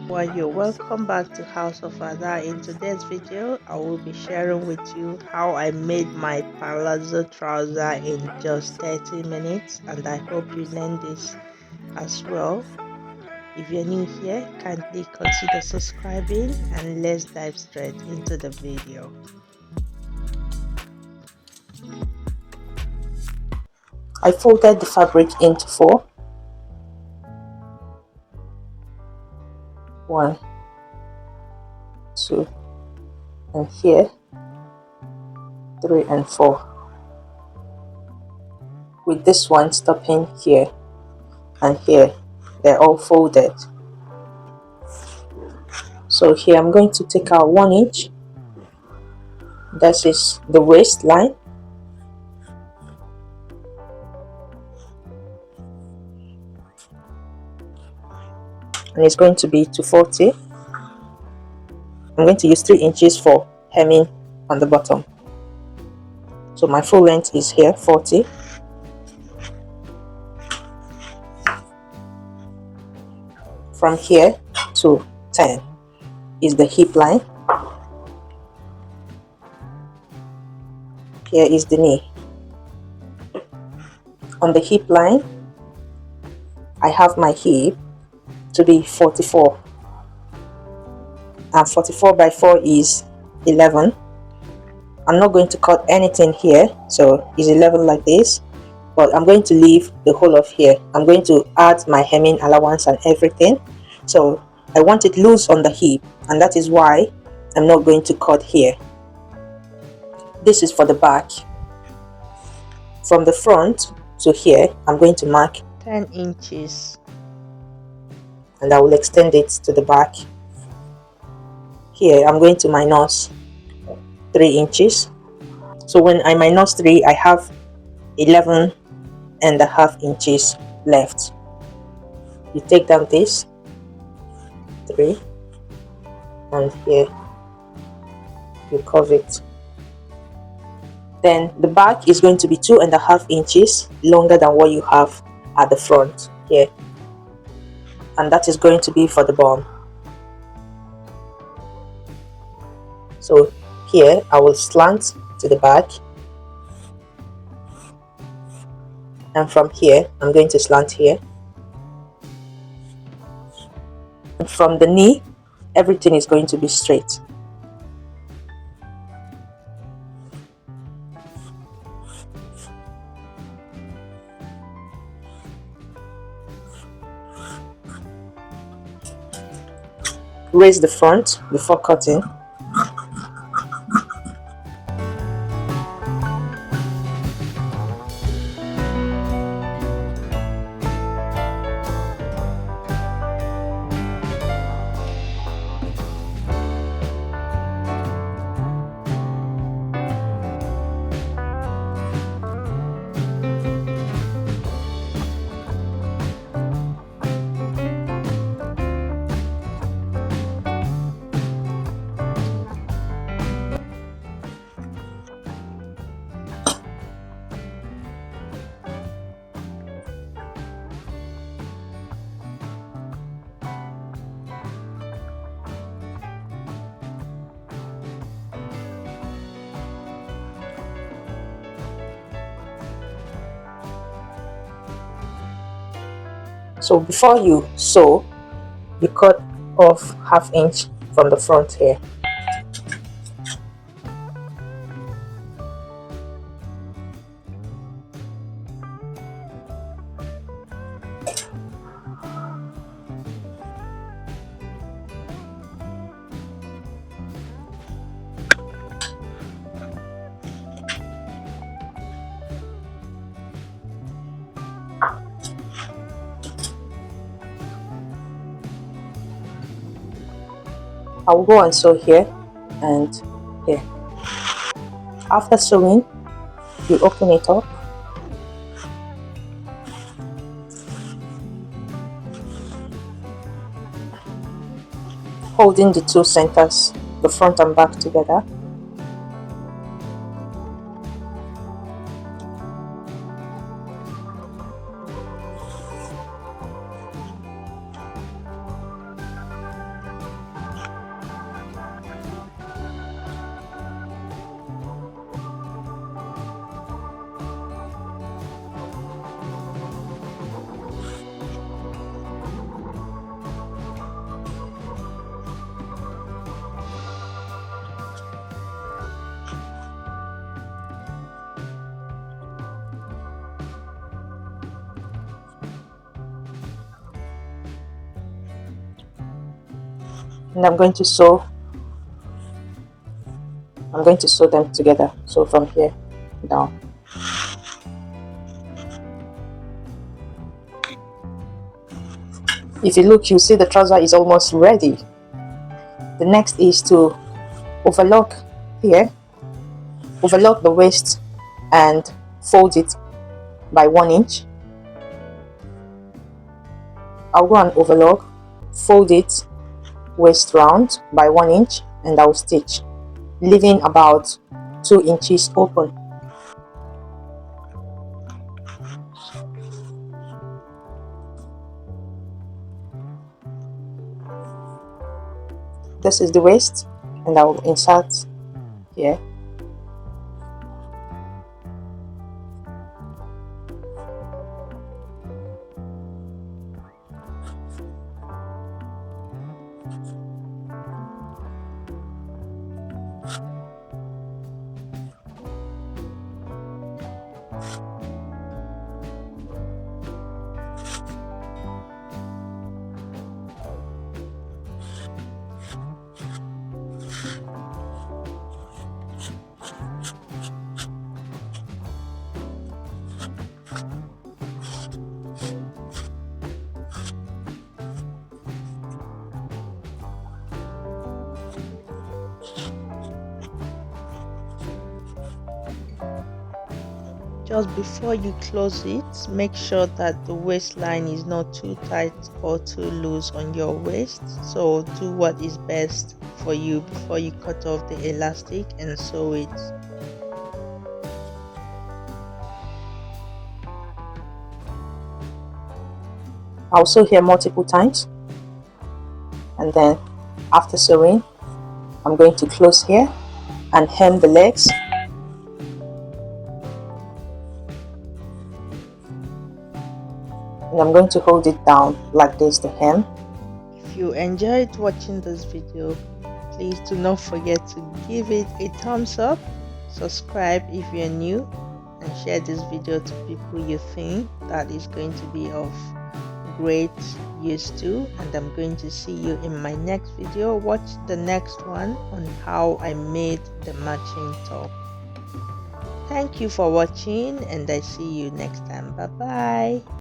Well, you're welcome back to House of Ada. In today's video, I will be sharing with you how I made my palazzo trouser in just 30 minutes, and I hope you learn this as well. If you're new here, kindly consider subscribing, and let's dive straight into the video. I folded the fabric into four. 1, 2, and here 3 and 4, with this one stopping here and here. They're all folded. So here I'm going to take out 1 inch. That is the waistline, and it's going to be 240. I'm going to use 3 inches for hemming on the bottom. So my full length is here 40. From here to 10 is the hip line. Here is the knee. On the hip line, I have my hip to be 44, and 44 by 4 is 11. I'm not going to cut anything here, so it's 11 like this, but I'm going to leave the whole of here. I'm going to add my hemming allowance and everything, so I want it loose on the hip, and that is why I'm not going to cut here. This is for the back. From the front to here, I'm going to mark 10 inches. And I will extend it to the back. Here I'm going to minus 3 inches. So when I minus 3, I have 11.5 inches left. You take down this 3, and here you curve it. Then the back is going to be 2.5 inches longer than what you have at the front here, and that is going to be for the bum. So here I will slant to the back, and from here I'm going to slant here, and from the knee everything is going to be straight. Raise the front before cutting. So before you sew, you cut off 1/2 inch from the front here. I will go and sew here and here. After sewing, you open it up, holding the two centers, the front and back together. and I'm going to sew them together, so from here down. If you look, you see the trouser is almost ready. The next is to overlock here, overlock the waist and fold it by 1 inch. I'll go and overlock, fold it waist round by 1 inch, and I'll stitch, leaving about 2 inches open. This is the waist, and I will insert here. Just before you close it, make sure that the waistline is not too tight or too loose on your waist. So do what is best for you before you cut off the elastic and sew it. I'll sew here multiple times, and then after sewing, I'm going to close here and hem the legs. And I'm going to hold it down like this, the hem. If you enjoyed watching this video, please do not forget to give it a thumbs up, subscribe if you're new, and share this video to people you think that is going to be of great use to. And I'm going to see you in my next video. Watch the next one on how I made the matching top. Thank you for watching, and I see you next time. Bye bye.